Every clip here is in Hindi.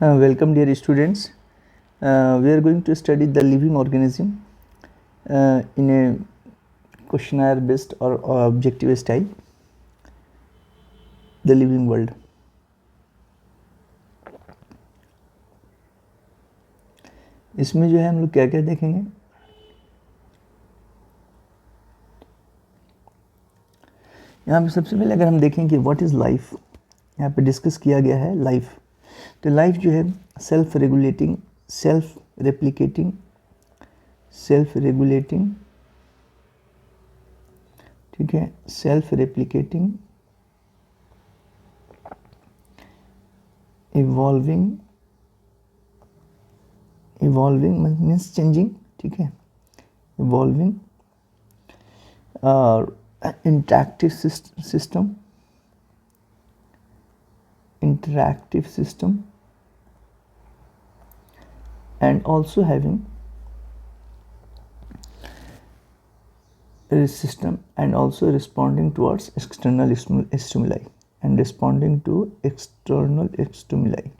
Welcome dear students. We are going to study the living organism in a questionnaire based or objective style, the living world. इसमें जो है हम लोग क्या क्या देखेंगे, यहाँ पे सबसे पहले अगर हम देखें कि व्हाट इज़ लाइफ, यहाँ पे डिस्कस किया गया है लाइफ। तो लाइफ जो है सेल्फ रेगुलेटिंग, सेल्फ रेप्लिकेटिंग, ठीक है, self replicating, evolving means changing, ठीक है, इवॉल्विंग, और interactive system, and also having a system and also responding towards external stimuli and responding to external stimuli.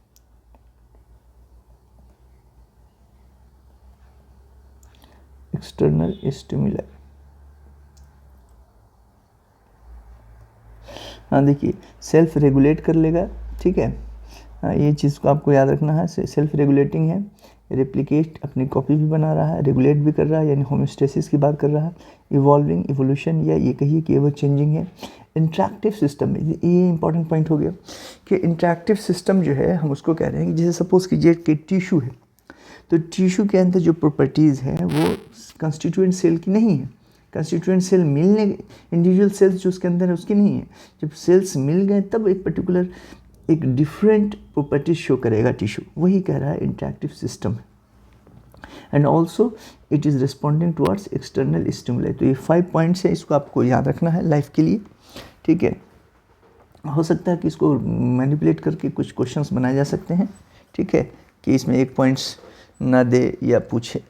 हाँ देखिए, सेल्फ रेगुलेट कर लेगा, ठीक है। हाँ, ये चीज़ को आपको याद रखना है। सेल्फ रेगुलेटिंग है, रेप्लिकेट अपनी कॉपी भी बना रहा है, रेगुलेट भी कर रहा है, यानी होमोस्टेसिस की बात कर रहा है, इवॉल्विंग इवोल्यूशन, या ये कहिए कि वो चेंजिंग है। इंटरैक्टिव सिस्टम में ये इंपॉर्टेंट पॉइंट हो गया कि इंटरैक्टिव सिस्टम जो है हम उसको कह रहे हैं कि जैसे सपोज कीजिए कि टिश्यू है, तो टिश्यू के अंदर जो प्रॉपर्टीज़ हैं वो कंस्टिट्यूएंट सेल की नहीं है। कंस्टिट्यूएंट सेल मिलने, इंडिविजुअल सेल्स जो उसके अंदर है उसकी नहीं है। जब सेल्स मिल गए तब एक पर्टिकुलर एक डिफरेंट प्रॉपर्टीज शो करेगा टिश्यू, वही कह रहा है interactive system. And also it is responding towards external stimuli. तो ये 5 पॉइंट्स है, इसको आपको याद रखना है लाइफ के लिए, ठीक है। हो सकता है कि इसको मैनिपुलेट करके कुछ क्वेश्चंस बनाए जा सकते हैं, ठीक है, कि इसमें 1 पॉइंट्स ना दे या पूछे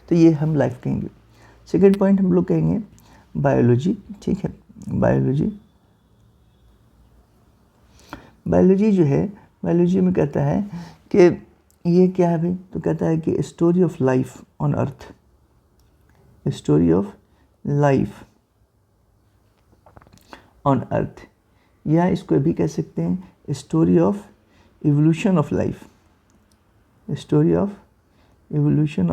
तो ये हम लाइफ कहेंगे। सेकेंड पॉइंट हम लोग कहेंगे बायोलॉजी, ठीक है। बायोलॉजी जो है, बायोलॉजी में कहता है कि ये क्या है भाई, तो कहता है कि story of life on earth, story of life on earth, या इसको भी कह सकते हैं story of evolution of life, story of evolution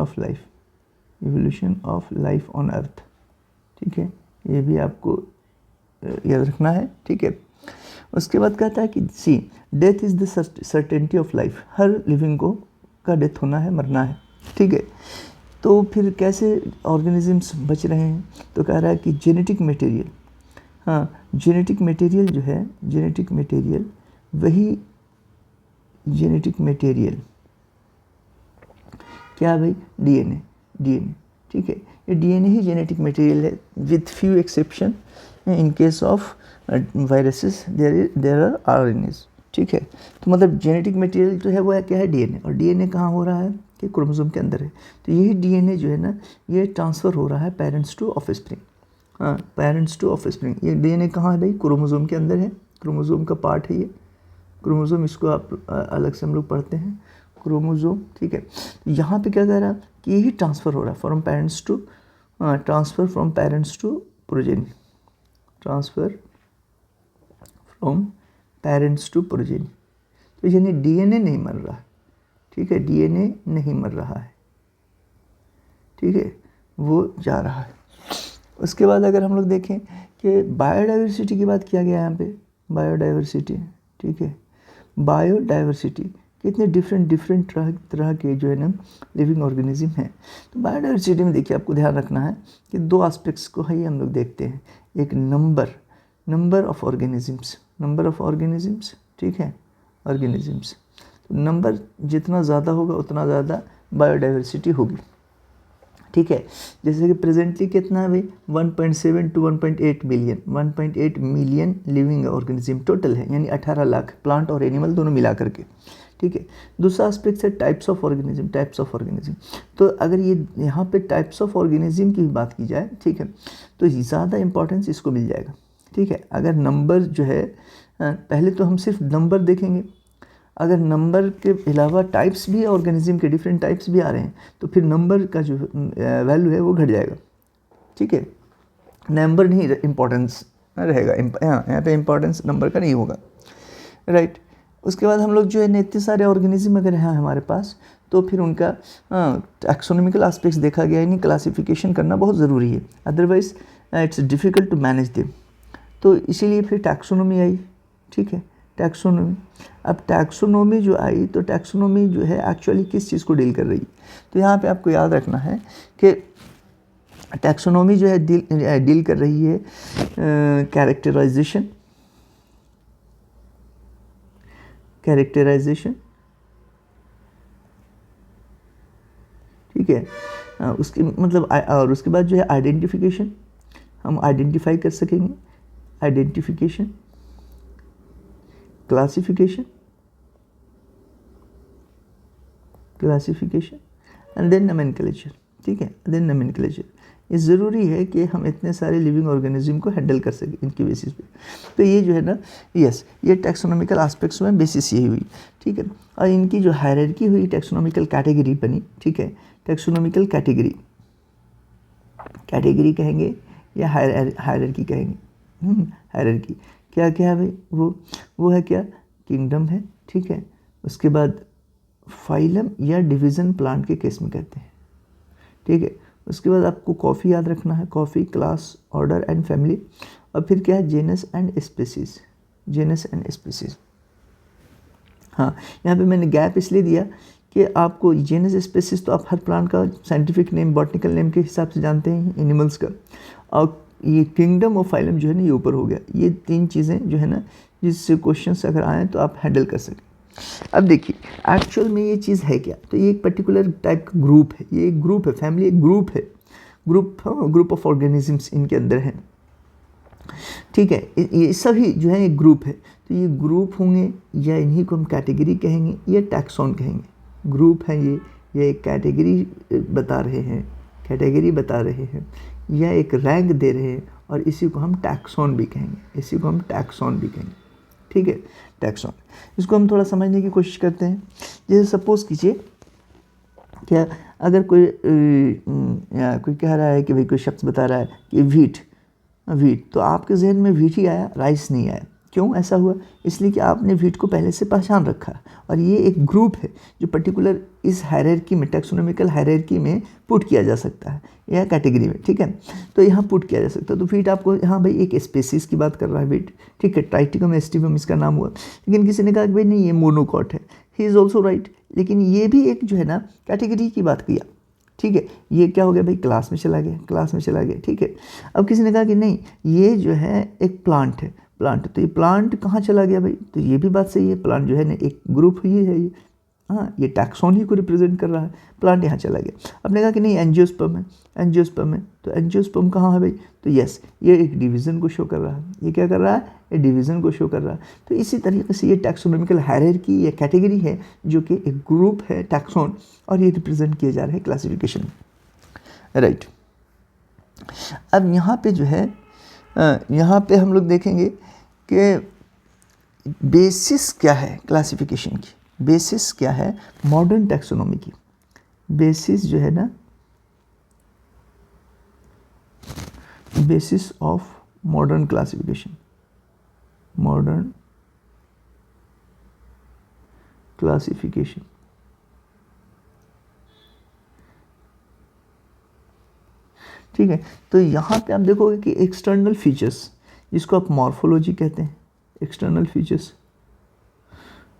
of life on earth, ठीक है। ये भी आपको याद रखना है, ठीक है। उसके बाद कहता है कि see death is the certainty of life, हर लिविंग को का डेथ होना है, मरना है, ठीक है। तो फिर कैसे ऑर्गेनिजम्स बच रहे हैं, तो कह रहा है कि जेनेटिक मटेरियल, हाँ जेनेटिक मटेरियल जो है, जेनेटिक मटेरियल वही जेनेटिक मटेरियल क्या भाई, डीएनए, ठीक है। ये डीएनए ही जेनेटिक मटेरियल है with few exception. In case of viruses there are RNAs, ठीक है। तो मतलब जेनेटिक मटेरियल जो है वो क्या है, डीएनए। और डीएनए कहाँ हो रहा है कि क्रोमोसोम के अंदर है। तो यही डीएनए जो है ना, ये ट्रांसफ़र हो रहा है पेरेंट्स टू ऑफस्प्रिंग, हाँ पेरेंट्स टू ऑफस्प्रिंग। ये डीएनए कहाँ है भाई, क्रोमोसोम के अंदर है, क्रोमोसोम का पार्ट है ये क्रोमोसोम, इसको आप अलग से हम लोग पढ़ते हैं क्रोमोसोम, ठीक है। यहाँ पे क्या कह रहा है कि यही ट्रांसफ़र हो रहा है from parents to, transfer from parents to progeny, transfer from parents to progeny. तो यानी डीएनए नहीं मर रहा है, ठीक है, डीएनए नहीं मर रहा है, ठीक है, वो जा रहा है। उसके बाद अगर हम लोग देखें कि बायोडाइवर्सिटी की बात किया गया है यहाँ पे, बायोडाइवर्सिटी, ठीक है। बायोडाइवर्सिटी कितने डिफरेंट तरह के जो है ना लिविंग ऑर्गेनिज्म हैं। तो बायोडाइवर्सिटी में देखिए आपको ध्यान रखना है कि 2 एस्पेक्ट्स को ही हम लोग देखते हैं। एक नंबर ऑफ ऑर्गेनिजम्स, ठीक है, ऑर्गेनिजम्स। तो नंबर जितना ज़्यादा होगा उतना ज़्यादा बायोडाइवर्सिटी होगी, ठीक है। जैसे कि प्रेजेंटली कितना है भाई, 1.7 to 1.8 million, 1.8 million living organism total है, यानी 18 लाख प्लांट और एनिमल दोनों मिला करके, ठीक है। दूसरा एस्पेक्ट है टाइप्स ऑफ ऑर्गेनिज्म। तो अगर ये यहाँ पे टाइप्स ऑफ ऑर्गेनिज्म की बात की जाए, ठीक है, तो ज़्यादा इंपॉर्टेंस इसको मिल जाएगा, ठीक है। अगर नंबर जो है, पहले तो हम सिर्फ नंबर देखेंगे, अगर नंबर के अलावा टाइप्स भी ऑर्गेनिज्म के डिफरेंट टाइप्स भी आ रहे हैं तो फिर नंबर का जो वैल्यू है वो घट जाएगा, ठीक है। नंबर नहीं इम्पोर्टेंस रहेगा, यहाँ पे इम्पोर्टेंस नंबर का नहीं होगा, राइट। उसके बाद हम लोग जो है इतने सारे ऑर्गेनिज्म अगर हैं हमारे पास तो फिर उनका टैक्सोनॉमिकल एस्पेक्ट्स देखा गया, यानी क्लासिफिकेशन करना बहुत ज़रूरी है, otherwise it's difficult to manage them. तो इसीलिए फिर टैक्सोनॉमी आई, ठीक है, टैक्सोनॉमी। अब टैक्सोनॉमी जो आई तो टैक्सोनॉमी जो है एक्चुअली किस चीज़ को डील कर रही है, तो यहाँ पे आपको याद रखना है कि टैक्सोनॉमी जो है डील कर रही है कैरेक्टराइजेशन, ठीक है, उसकी मतलब और उसके बाद जो है आइडेंटिफिकेशन, हम आइडेंटिफाई कर सकेंगे, identification, classification and then nomenclature, ठीक है, देन नोमेनक्लेचर। ये ज़रूरी है कि हम इतने सारे लिविंग ऑर्गेनिज्म को हैंडल कर सकें इनकी बेसिस पे। तो ये जो है ना, यस, ये टैक्सोनॉमिकल एस्पेक्ट्स में बेसिस यही हुई, ठीक है। और इनकी जो हायरार्की हुई, टैक्सोनॉमिकल कैटेगरी बनी, ठीक है, टैक्सोनॉमिकल कैटेगरी कहेंगे या हायरार्की कहेंगे। हायरार्की क्या क्या है भाई, वो है क्या, किंगडम है, ठीक है। उसके बाद फाइलम या डिवीज़न प्लांट के केस में कहते हैं, ठीक है। उसके बाद आपको कॉफ़ी याद रखना है, coffee, class, order and family. और फिर क्या है, जेनस एंड स्पीसीज, हाँ, यहाँ पे मैंने गैप इसलिए दिया कि आपको जेनस स्पीसीज तो आप हर प्लांट का साइंटिफिक नेम, बॉटनिकल नेम के हिसाब से जानते हैं एनिमल्स का, और ये किंगडम और फाइलम जो है ना ये ऊपर हो गया। ये तीन चीज़ें जो है ना जिससे क्वेश्चंस अगर आए तो आप हैंडल कर सकें। अब देखिए एक्चुअल में ये चीज़ है क्या, तो ये एक पर्टिकुलर टाइप का ग्रुप है, ये एक ग्रुप है, फैमिली एक ग्रुप है, ग्रुप ऑफ ऑर्गेनिजम्स इनके अंदर हैं, ठीक है। ये सभी जो है एक ग्रुप है, तो ये ग्रुप होंगे या इन्हीं को हम कैटेगरी कहेंगे या टैक्सॉन कहेंगे। ग्रुप है ये एक कैटेगरी बता रहे हैं, या एक रैंक दे रहे हैं, और इसी को हम टैक्सॉन भी कहेंगे, ठीक है, टैक्सॉन। इसको हम थोड़ा समझने की कोशिश करते हैं। जैसे सपोज कीजिए क्या, अगर कोई कह रहा है कि भाई, कोई शख्स बता रहा है कि वीट, तो आपके जहन में वीट ही आया, राइस नहीं आया। क्यों ऐसा हुआ? इसलिए कि आपने वीट को पहले से पहचान रखा, और ये एक ग्रुप है जो पर्टिकुलर इस हायरार्की में, टैक्सोनॉमिकल हायरार्की में पुट किया जा सकता है, या कैटेगरी में, ठीक है। तो यहाँ पुट किया जा सकता है। तो वीट आपको, हाँ भाई, एक स्पेसीज की बात कर रहा है वीट, ठीक है, ट्राइटिकम एस्टिवम इसका नाम हुआ। लेकिन किसी ने कहा कि भाई नहीं, ये मोनोकॉट है, ही इज़ ऑल्सो राइट, लेकिन ये भी एक जो है ना कैटेगरी की बात किया, ठीक है। ये क्या हो गया भाई, क्लास में चला गया, ठीक है। अब किसी ने कहा कि नहीं, ये जो है एक प्लांट है, तो ये प्लांट कहाँ चला गया भाई, तो ये भी बात सही है, प्लांट जो है ना एक ग्रुप ही है ये, हाँ, ये टैक्सॉन ही को रिप्रेजेंट कर रहा है, प्लांट यहाँ चला गया। आपने कहा कि नहीं, एंजियोस्पर्म है, तो एंजियोस्पर्म कहाँ है भाई, तो यस, ये एक डिवीज़न को शो कर रहा है, ये क्या कर रहा है, ये डिवीज़न को शो कर रहा है। तो इसी तरीके से ये टैक्सोनॉमिकल हायरार्की या कैटेगरी है जो कि एक ग्रुप है, टैक्सॉन, और ये रिप्रेजेंट किए जा रहे हैं क्लासिफिकेशन, राइट। अब यहाँ पे जो है, यहाँ पे हम लोग देखेंगे कि बेसिस क्या है क्लासिफिकेशन की, बेसिस क्या है मॉडर्न टैक्सोनॉमी की। बेसिस जो है ना, बेसिस ऑफ मॉडर्न क्लासिफिकेशन, ठीक है। तो यहाँ पे आप देखोगे कि एक्सटर्नल फीचर्स, जिसको आप मॉर्फोलॉजी कहते हैं, एक्सटर्नल फीचर्स,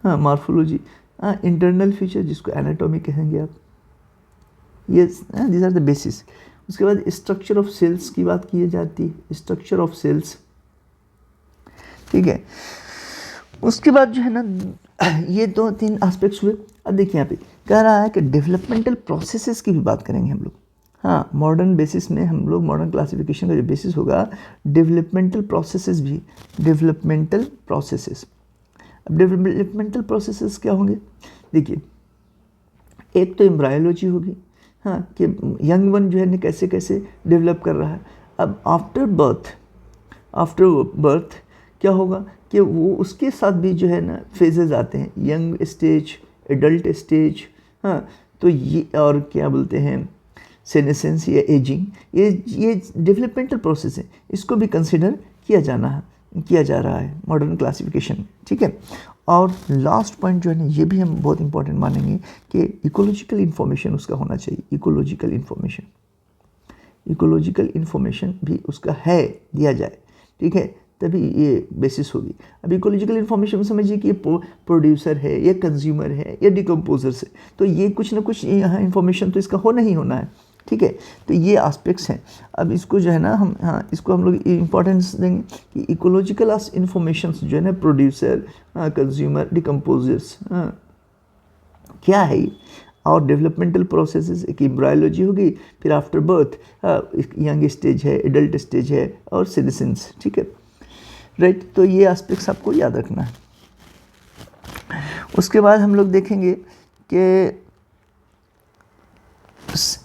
हाँ, मॉर्फोलॉजी, हाँ, इंटरनल फीचर जिसको एनाटॉमी कहेंगे आप, ये दिस आर द बेसिस। उसके बाद स्ट्रक्चर ऑफ सेल्स की बात की जाती है, स्ट्रक्चर ऑफ सेल्स, ठीक है। उसके बाद जो है ना, ये 2-3 एस्पेक्ट्स हुए। अब देखिए यहाँ पे कह रहा है कि डेवलपमेंटल प्रोसेसेस की भी बात करेंगे हम लोग, हाँ, मॉडर्न बेसिस में हम लोग, मॉडर्न क्लासिफिकेशन का जो बेसिस होगा, डेवलपमेंटल प्रोसेसेस भी, डेवलपमेंटल प्रोसेसेस। अब डेवलपमेंटल प्रोसेसेस क्या होंगे, देखिए, एक तो एम्ब्रायोलॉजी होगी, हाँ, कि यंग वन जो है कैसे कैसे डेवलप कर रहा है। अब आफ्टर बर्थ क्या होगा कि वो उसके साथ भी जो है ना फेजेस आते हैं, यंग स्टेज, एडल्ट स्टेज, हाँ, तो ये और क्या बोलते हैं सेनेसेंस या एजिंग, ये डेवलपमेंटल प्रोसेस है, इसको भी कंसिडर किया जा रहा है मॉडर्न क्लासिफिकेशन, ठीक है। और लास्ट पॉइंट जो है ना, ये भी हम बहुत इंपॉर्टेंट मानेंगे कि इकोलॉजिकल इन्फॉर्मेशन उसका होना चाहिए। इकोलॉजिकल इन्फॉर्मेशन भी उसका है, दिया जाए, ठीक है, तभी ये बेसिस होगी। अब इकोलॉजिकल इन्फॉर्मेशन समझिए कि ये प्रोड्यूसर है या कंज्यूमर है या डिकम्पोजर है, तो ये कुछ ना कुछ यहाँ इन्फॉर्मेशन तो इसका होना ही होना है, ठीक है। तो ये एस्पेक्ट्स हैं। अब इसको जो है ना हम, हाँ, इसको हम लोग इम्पोर्टेंस देंगे कि इकोलॉजिकल इन्फॉर्मेशन जो है ना, प्रोड्यूसर, कंज्यूमर, डिकम्पोजर्स, क्या है ये, और डेवलपमेंटल प्रोसेसेस, एक एम्ब्रायोलॉजी होगी, फिर आफ्टर बर्थ यंग स्टेज है, एडल्ट स्टेज है, और सिटिजन्स, ठीक है, राइट। तो ये एस्पेक्ट्स आपको याद रखना है। उसके बाद हम लोग देखेंगे कि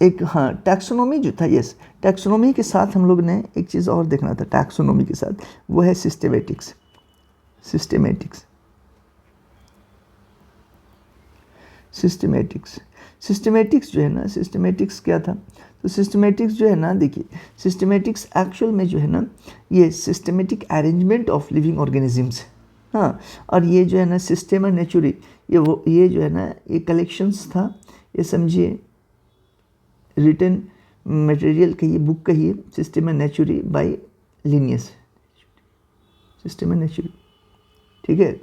एक, हाँ, टैक्सोनॉमी जो था, यस, टैक्सोनॉमी के साथ हम लोग ने एक चीज़ और देखना था टैक्सोनॉमी के साथ, वो है सिस्टेमेटिक्स जो है ना, सिस्टेमेटिक्स क्या था, तो सिस्टेमेटिक्स जो है ना, देखिए, सिस्टेमेटिक्स एक्चुअल में जो है ना, ये systematic arrangement of living organisms, हाँ, और ये जो है ना सिस्टेमा नेचुरी, ये जो है ना, ये कलेक्शंस था, ये समझिए रिटन मटेरियल कहिए, बुक कहिए, सिस्टेमा नेचुरी बाय लिनियस, सिस्टेमा नेचुरी, ठीक है,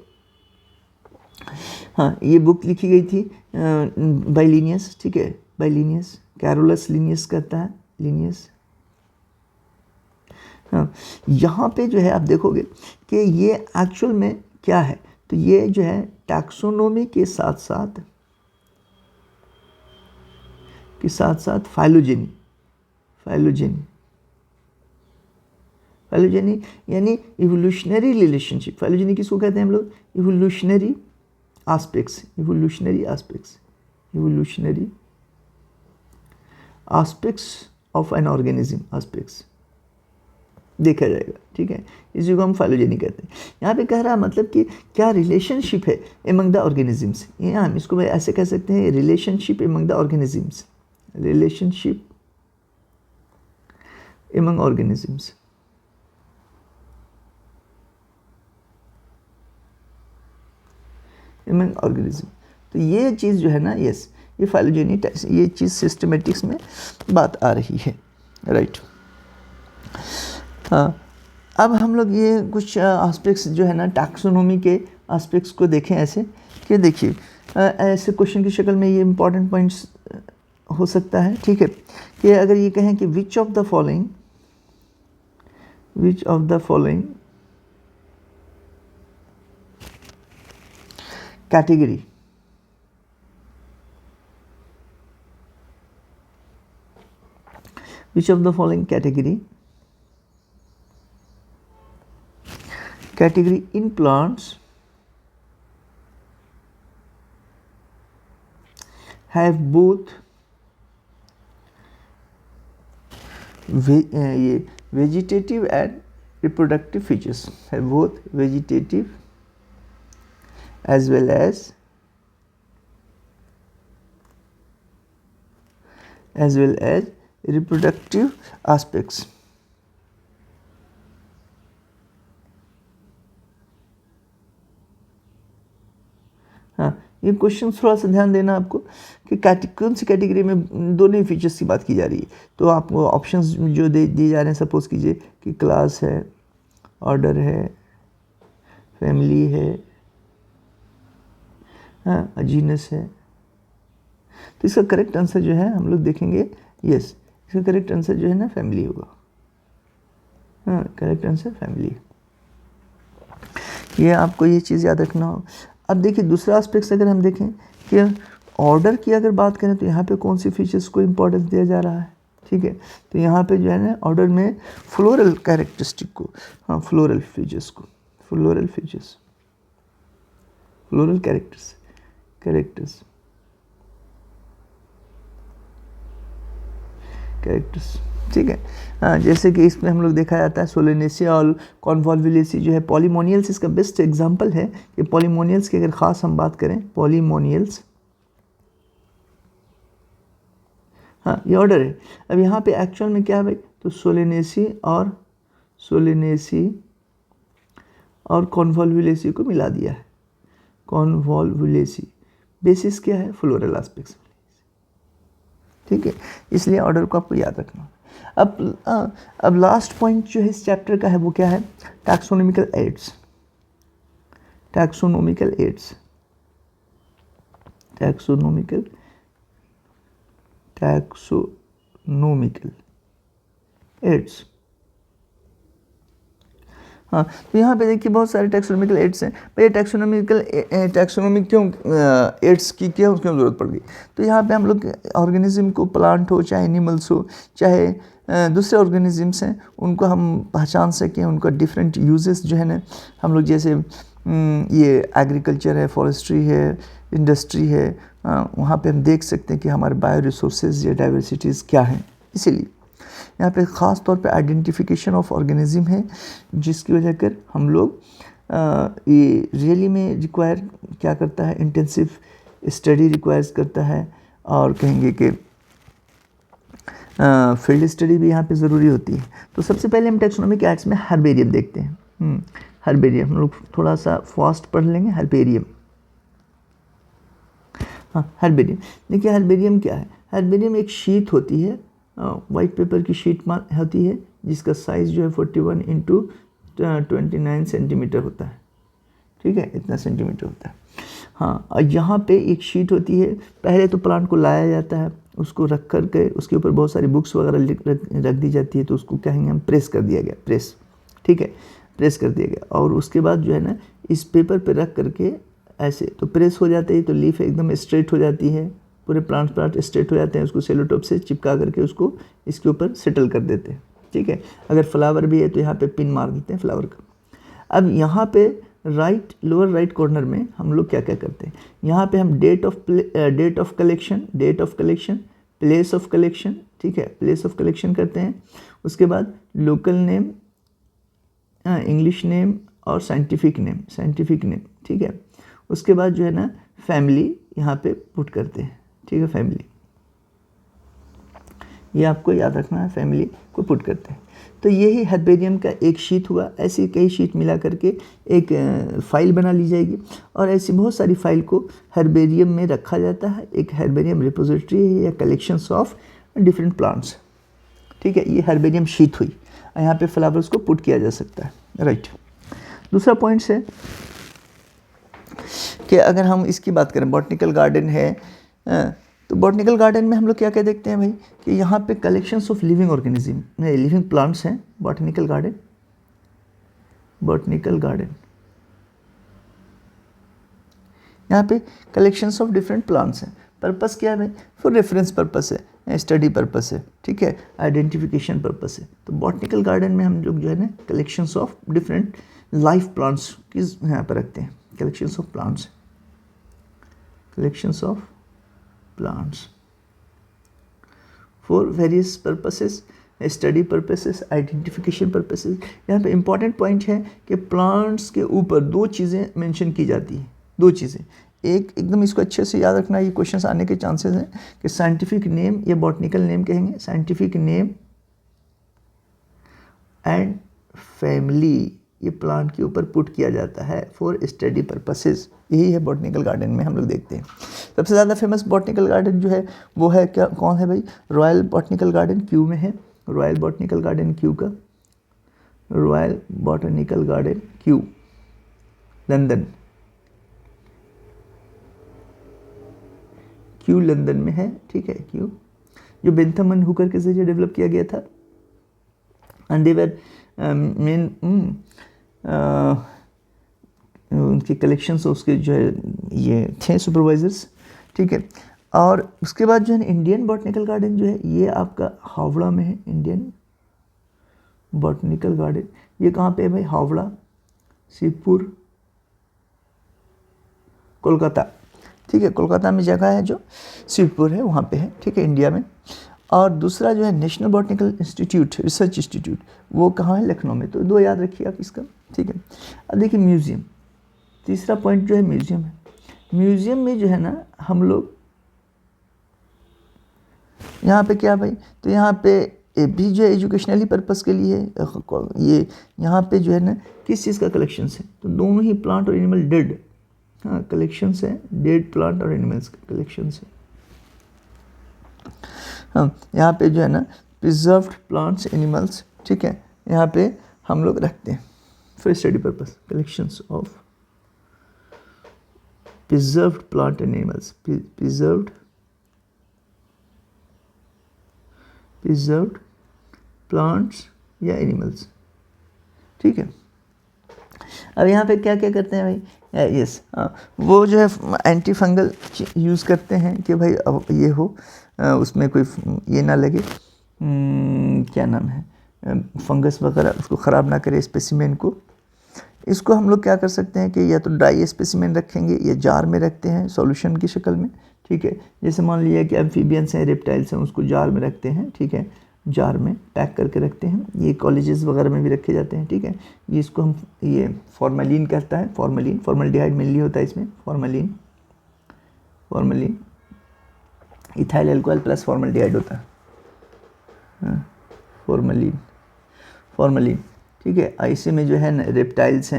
हाँ, ये बुक लिखी गई थी बाय लिनियस, ठीक है, बाय लिनियस, कैरोलस लिनियस कहता है, लिनियस, हाँ। यहाँ पे जो है आप देखोगे कि ये एक्चुअल में क्या है, तो ये जो है टैक्सोनॉमी के साथ साथ फाइलोजेनी यानी इवोल्यूशनरी रिलेशनशिप। फाइलोजेनी किसको कहते हैं हम लोग, evolutionary aspects of an organism, aspects देखा जाएगा, ठीक है, इसी को हम फाइलोजेनी कहते हैं। यहाँ पे कह रहा है मतलब कि क्या रिलेशनशिप है एमंग द ऑर्गेनिजम्स, यहाँ हम इसको ऐसे कह सकते हैं, relationship among the organisms, relationship among organisms, among organism. तो ये चीज़ जो है ना, यस, ये फाइलोजेनी, ये चीज़ सिस्टमेटिक्स में बात आ रही है, राइट। हाँ, अब हम लोग ये कुछ एस्पेक्ट्स जो है ना टैक्सोनॉमी के एस्पेक्ट्स को देखें ऐसे कि देखिए, ऐसे क्वेश्चन की शक्ल में ये इंपॉर्टेंट पॉइंट्स हो सकता है, ठीक है, कि अगर ये कहें कि which of the following category in plants have both vegetative and reproductive features, have both vegetative as well as reproductive aspects. हाँ, ये क्वेश्चन थोड़ा सा ध्यान देना आपको कि कौन सी कैटेगरी में दोनों ही फीचर्स की बात की जा रही है। तो आपको ऑप्शंस जो दिए जा रहे हैं, सपोज कीजिए कि क्लास है, ऑर्डर है, फैमिली है, हाँ, जीनस है, तो इसका करेक्ट आंसर जो है हम लोग देखेंगे, यस, इसका करेक्ट आंसर जो है ना फैमिली होगा, हाँ, करेक्ट आंसर फैमिली। ये आपको ये चीज़ याद रखना हो। अब देखिए दूसरा एस्पेक्ट अगर हम देखें कि ऑर्डर की अगर बात करें तो यहाँ पे कौन सी फीचर्स को इम्पोर्टेंस दिया जा रहा है, ठीक है, तो यहाँ पे जो है ना ऑर्डर में फ्लोरल कैरेक्टरिस्टिक को, हाँ, फ्लोरल कैरेक्टर्स ठीक है। हाँ, जैसे कि इसमें हम लोग देखा जाता है सोलेनेसिया और कॉन्वॉल्वुलेसी जो है, पॉलीमोनियल्स इसका बेस्ट एग्जांपल है कि पॉलीमोनियल्स की अगर ख़ास हम बात करें, पॉलीमोनियल्स, हाँ ये ऑर्डर है। अब यहाँ पे एक्चुअल में क्या है भाई, तो सोलेनेसी और कॉन्वॉल्वुलेसी को मिला दिया है। कॉन्वॉल्वुलेसी बेसिस क्या है, फ्लोरल एस्पेक्ट्स, ठीक है, इसलिए ऑर्डर को आपको याद रखना। अब लास्ट पॉइंट जो है इस चैप्टर का है वो क्या है, taxonomical aids. Taxonomical aids, taxonomical aids. हाँ, तो यहाँ पे देखिए बहुत सारे टैक्सोनॉमिकल एड्स हैं। भाई टैक्सोनॉमिक क्यों एड्स की क्यों ज़रूरत पड़ गई, तो यहाँ पे हम लोग ऑर्गेनिज्म को, प्लांट हो चाहे एनिमल्स हो चाहे दूसरे ऑर्गेनिजम्स हैं, उनको हम पहचान सकें, उनका डिफरेंट यूजेस जो है ना, हम लोग जैसे ये एग्रीकल्चर है, फॉरेस्ट्री है, इंडस्ट्री है, वहाँ पे हम देख सकते हैं कि हमारे बायो रिसोर्सेज या डाइवर्सिटीज़ क्या हैं। इसीलिए यहाँ पे ख़ास तौर पे आइडेंटिफिकेशन ऑफ ऑर्गेनिज्म है, जिसकी वजह कर हम लोग ये रियली में रिक्वायर क्या करता है, इंटेंसिव स्टडी रिक्वायर्स करता है, और कहेंगे कि फील्ड स्टडी भी यहाँ पे ज़रूरी होती है। तो सबसे पहले हम टैक्सोनॉमिक एड्स में हर्बेरियम देखते हैं। हर्बेरियम हम लोग थोड़ा सा फास्ट पढ़ लेंगे। हर्बेरियम, हाँ हर्बेरियम देखिए, हर्बेरियम क्या है, हर्बेरियम एक शीट होती है, वाइट पेपर की शीट होती है, जिसका साइज़ जो है 41 इंटू 29 सेंटीमीटर होता है, ठीक है, इतना सेंटीमीटर होता है। हाँ, और यहाँ पे एक शीट होती है, पहले तो प्लांट को लाया जाता है, उसको रख कर के उसके ऊपर बहुत सारी बुक्स वगैरह रख दी जाती है, तो उसको कहेंगे हम प्रेस कर दिया गया, प्रेस, ठीक है, प्रेस कर दिया गया। और उसके बाद जो है ना, इस पेपर पे रख करके ऐसे तो प्रेस हो जाते हैं, तो लीफ एकदम स्ट्रेट हो जाती है, पूरे प्लांट स्ट्रेट हो जाते हैं, उसको सेलो टॉप से चिपका करके उसको इसके ऊपर सेटल कर देते हैं, ठीक है। अगर फ्लावर भी है तो यहाँ पे पिन मार देते हैं फ्लावर का। अब यहाँ पे लोअर राइट कॉर्नर में हम लोग क्या क्या करते हैं, यहाँ पे हम date of collection, place of collection, ठीक है, प्लेस ऑफ कलेक्शन करते हैं। उसके बाद लोकल नेम, इंग्लिश नेम और साइंटिफिक नेम, ठीक है। उसके बाद जो है ना फैमिली यहाँ पे पुट करते हैं, ठीक है, फैमिली, ये आपको याद रखना है, फैमिली को पुट करते हैं। तो यही हर्बेरियम का एक शीट हुआ। ऐसी कई शीट मिला करके एक फ़ाइल बना ली जाएगी, और ऐसी बहुत सारी फाइल को हर्बेरियम में रखा जाता है। एक हर्बेरियम रिपोजिटरी है या कलेक्शंस ऑफ डिफरेंट प्लांट्स, ठीक है, ये हर्बेरियम शीट हुई। यहाँ पे फ्लावर्स को पुट किया जा सकता है, राइट। दूसरा पॉइंट है कि अगर हम इसकी बात करें, बॉटनिकल गार्डन है, तो बॉटनिकल गार्डन में हम लोग क्या क्या देखते हैं भाई, कि यहाँ पे collections of living organism, living plants हैं। बॉटनिकल गार्डन यहाँ पे कलेक्शंस ऑफ डिफरेंट प्लांट्स हैं। पर्पस क्या है भाई, फॉर रेफरेंस पर्पस है, स्टडी पर्पस है, ठीक है, आइडेंटिफिकेशन पर्पस है। तो बॉटनिकल गार्डन में हम लोग जो है ना collections of different life plants की यहाँ पर रखते हैं, collections of plants for various purposes, study purposes, identification purposes. यहाँ पे इंपॉर्टेंट पॉइंट है कि प्लांट्स के ऊपर दो चीज़ें मेंशन की जाती हैं, दो चीज़ें। एक एकदम इसको अच्छे से याद रखना, ये क्वेश्चंस आने के चांसेस हैं कि साइंटिफिक नेम या बॉटनिकल नेम कहेंगे, साइंटिफिक नेम एंड फैमिली, ये प्लांट के ऊपर पुट किया जाता है फॉर स्टडी पर्पसेस। यही है बॉटनिकल गार्डन में हम लोग देखते हैं। सबसे ज़्यादा फेमस बॉटनिकल गार्डन जो है वो है क्या, कौन है भाई, रॉयल बॉटनिकल गार्डन क्यू में है। रॉयल बॉटनिकल गार्डन क्यू का, royal botanical garden Q, London, Q London में है, ठीक है, क्यू, जो बेंथम एंड हुकर के जरिए डेवलप किया गया था। एंड दे वर मेन उनके कलेक्शंस, उसके जो है ये थे सुपरवाइजर्स, ठीक है। और उसके बाद जो है इंडियन बॉटनिकल गार्डन जो है ये आपका हावड़ा में है। इंडियन बॉटनिकल गार्डन ये कहाँ पे है भाई, हावड़ा, शिवपुर, कोलकाता, ठीक है, कोलकाता में जगह है जो शिवपुर है, वहाँ पे है, ठीक है, इंडिया में। और दूसरा जो है national botanical institute, research institute, वो कहाँ है? लखनऊ में। तो 2 याद रखिए आप इसका, ठीक है। अब देखिए म्यूज़ियम, तीसरा पॉइंट जो है म्यूज़ियम है। म्यूज़ियम में जो है ना हम लोग यहाँ पे क्या भाई, तो यहाँ पे भी जो है एजुकेशनली पर्पस के लिए ये यहाँ पे जो है ना किस चीज़ का कलेक्शंस है? तो दोनों ही प्लांट और एनिमल डेड, हाँ कलेक्शंस है, डेड प्लांट और एनिमल्स का कलेक्शंस है। हाँ यहाँ पे जो है ना प्रिजर्व्ड प्लांट्स एनिमल्स, ठीक है, यहाँ पे हम लोग रखते हैं for study purpose, collections of preserved plant and animals, preserved plants या एनिमल्स, ठीक है। अब यहाँ पे क्या क्या करते हैं भाई? यस, हाँ वो जो है एंटी फंगल यूज़ करते हैं कि भाई अब ये हो उसमें कोई ये ना लगे, क्या नाम है, फंगस वगैरह उसको ख़राब ना करे स्पेसिमेन को। इसको हम लोग क्या कर सकते हैं कि या तो ड्राई स्पेसिमेन रखेंगे या जार में रखते हैं सॉल्यूशन की शक्ल में, ठीक है। जैसे मान लिया कि एम्फीबियंस हैं, रेप्टाइल्स हैं, उसको जार में रखते हैं, ठीक है, जार में पैक करके रखते हैं। ये कॉलेजेस वगैरह में भी रखे जाते हैं, ठीक है। ये इसको हम ये फॉर्मेलिन कहता है, फॉर्मेलिन, फॉर्मल्डिहाइड मेनली होता है इसमें, formalin ethyl alcohol plus formaldehyde होता है, हाँ फॉर्मेलिन, ठीक है। ऐसे में जो है ना रेप्टाइल्स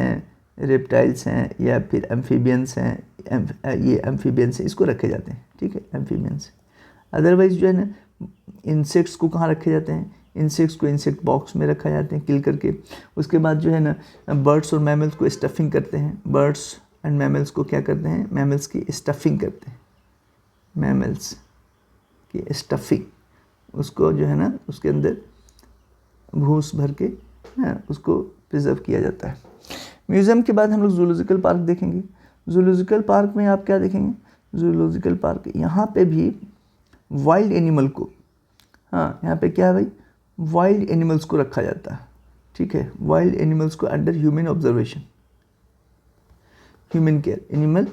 हैं या फिर एम्फीबियंस हैं, ये एम्फीबियंस है, इसको रखे जाते हैं, ठीक है, एम्फीबियंस। अदरवाइज जो है ना इंसेक्ट्स को कहाँ रखे जाते हैं? इंसेक्ट्स को इंसेक्ट बॉक्स में रखा जाते हैं किल करके। उसके बाद जो है ना बर्ड्स और मैमल्स को स्टफिंग करते हैं, बर्ड्स एंड मैमल्स को क्या करते हैं? मैमल्स की स्टफिंग करते हैं, मैमल्स की स्टफिंग, उसको जो है ना उसके अंदर भूस भर के उसको प्रिजर्व किया जाता है। म्यूज़ियम के बाद हम लोग जूलॉजिकल पार्क देखेंगे। जूलॉजिकल पार्क में आप क्या देखेंगे? जूलॉजिकल पार्क यहाँ पे भी वाइल्ड एनिमल को, हाँ यहाँ पे क्या है भाई, वाइल्ड एनिमल्स को रखा जाता है, ठीक है, वाइल्ड एनिमल्स को under human observation, human care, animal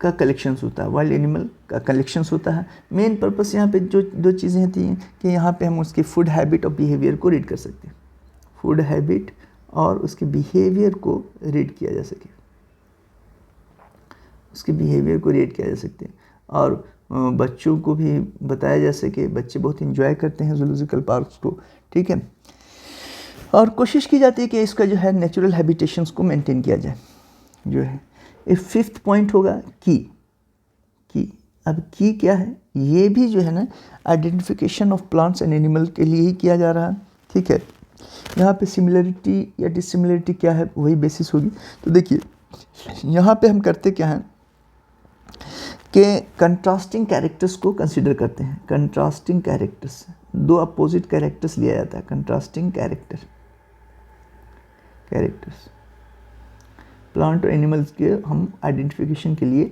का कलेक्शंस होता है, वाइल्ड एनिमल का कलेक्शंस होता है। मेन पर्पस यहाँ पे जो 2 चीज़ें होती हैं कि यहाँ पे हम उसकी फूड हैबिट और बिहेवियर को रीड कर सकते हैं, फूड हैबिट और उसके बिहेवियर को रीड किया जा सके, उसके बिहेवियर को रीड किया जा सकते हैं और बच्चों को भी बताया जा सके। बच्चे बहुत इंजॉय करते हैं जूलॉजिकल पार्क्स को, ठीक है। और कोशिश की जाती है कि इसका जो है नेचुरल हैबिटेशंस को मेंटेन किया जाए, जो है। एक 5th पॉइंट होगा की। अब की क्या है? ये भी जो है ना identification of plants and animal के लिए ही किया जा रहा है, ठीक है। यहाँ पे सिमिलरिटी या डिसिमिलरिटी क्या है वही बेसिस होगी। तो देखिए यहाँ पे हम करते क्या हैं कि कंट्रास्टिंग कैरेक्टर्स को कंसिडर करते हैं। कंट्रास्टिंग कैरेक्टर्स, 2 अपोजिट कैरेक्टर्स लिया जाता है, कंट्रास्टिंग कैरेक्टर्स प्लांट और एनिमल्स के हम आइडेंटिफिकेशन के लिए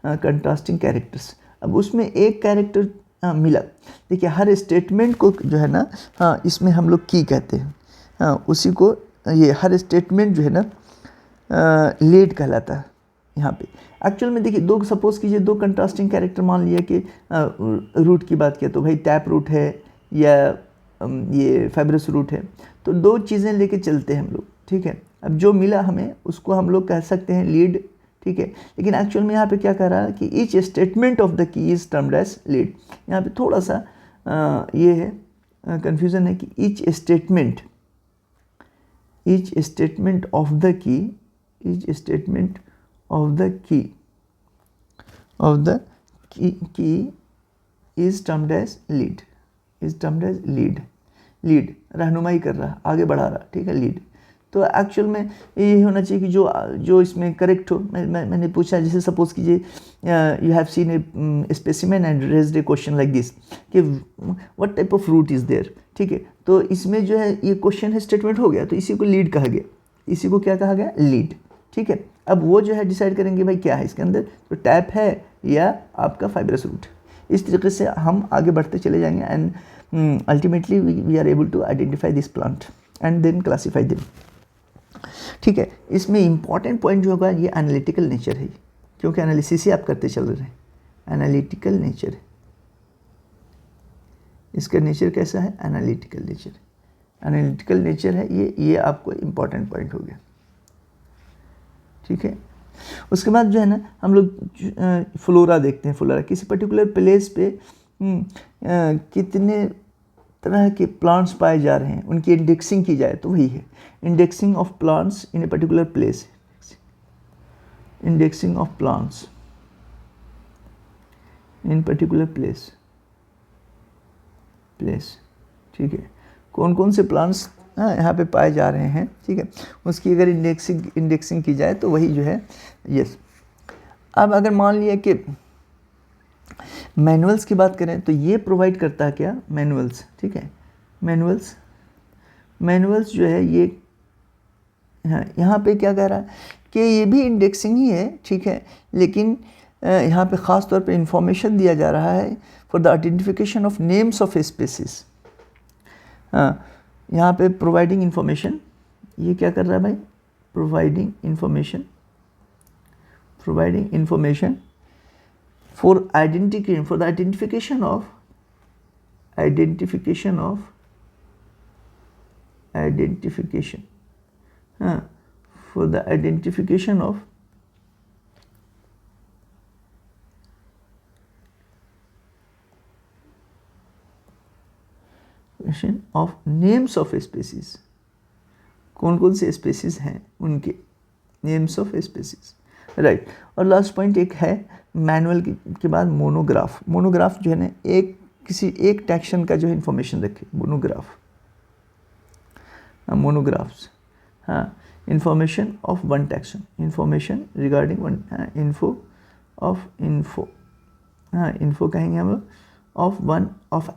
कंट्रास्टिंग कैरेक्टर्स। अब उसमें एक कैरेक्टर मिला, देखिए हर स्टेटमेंट को जो है ना, हाँ इसमें हम लोग की कहते हैं, हाँ उसी को ये हर स्टेटमेंट जो है ना लीड कहलाता है यहाँ पे। एक्चुअल में देखिए सपोज कीजिए 2 कंट्रास्टिंग कैरेक्टर मान लिया कि रूट की बात किया तो भाई टैप रूट है या ये फाइब्रस रूट है, तो 2 चीज़ें लेके चलते हैं हम लोग, ठीक है। अब जो मिला हमें उसको हम लोग कह सकते हैं लीड, ठीक है। लेकिन एक्चुअल में यहाँ पे क्या कह रहा है कि each statement of the key is termed as lead. यहाँ पे थोड़ा सा ये है कंफ्यूजन है कि each statement of the key, each statement of the key is termed as lead, रहनुमाई कर रहा, आगे बढ़ा रहा, ठीक है, लीड। तो एक्चुअल में ये होना चाहिए कि जो इसमें करेक्ट हो। मैंने पूछा, जैसे सपोज कीजिए you have seen a specimen and raised a question like this कि what type of root is there, ठीक है। तो इसमें जो है ये क्वेश्चन है, स्टेटमेंट हो गया, तो इसी को लीड कहा गया, इसी को क्या कहा गया? लीड, ठीक है। अब वो जो है डिसाइड करेंगे भाई क्या है इसके अंदर, तो टैप है या आपका फाइब्रस रूट। इस तरीके से हम आगे बढ़ते चले जाएंगे and ultimately we are able to identify this plant and then classify them, ठीक है। इसमें इंपॉर्टेंट पॉइंट जो होगा ये एनालिटिकल नेचर है, क्योंकि एनालिसिस ही आप करते चल रहे हैं, एनालिटिकल नेचर इसका नेचर कैसा है, एनालिटिकल नेचर, एनालिटिकल नेचर है ये आपको इम्पॉर्टेंट पॉइंट हो गया, ठीक है। उसके बाद जो है ना हम लोग फ्लोरा देखते हैं। फ्लोरा किसी पर्टिकुलर प्लेस पे कितने तरह के प्लांट्स पाए जा रहे हैं, उनकी इंडेक्सिंग की जाए तो वही है indexing of plants in a particular place, indexing of plants in particular place, ठीक है। कौन कौन से प्लांट्स यहाँ पे पाए जा रहे हैं, ठीक है, उसकी अगर इंडेक्सिंग की जाए तो वही जो है यस। अब अगर मान लिया कि मैनुअल्स की बात करें तो ये प्रोवाइड करता है क्या, मैनुअल्स, ठीक है। मैनुअल्स जो है ये यहाँ पे क्या कह रहा है कि ये भी इंडेक्सिंग ही है, ठीक है, लेकिन यहाँ पे ख़ास तौर पे इंफॉर्मेशन दिया जा रहा है for the identification of names of species. हाँ, यहाँ पे प्रोवाइडिंग इंफॉर्मेशन, ये क्या कर रहा है भाई, providing information for identification, for the identification of हाँ, for the identification of of names of species, कौन कौन से स्पीसीज हैं उनके नेम्स ऑफ स्पीसीज, राइट। और लास्ट पॉइंट एक है मैनुअल के बाद मोनोग्राफ जो है ना किसी एक टैक्सन का जो है इंफॉर्मेशन रखे, मोनोग्राफ्स, हाँ, information of one taxon, information regarding one, info कहेंगे हम लोग ऑफ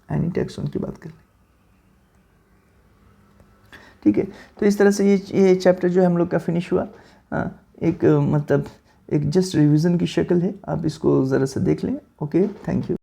एनी टैक्सन की बात कर लें, ठीक है। तो इस तरह से ये चैप्टर जो है हम लोग का फिनिश हुआ। एक मतलब एक जस्ट रिवीजन की शक्ल है, आप इसको ज़रा सा देख लें। Okay, thank you.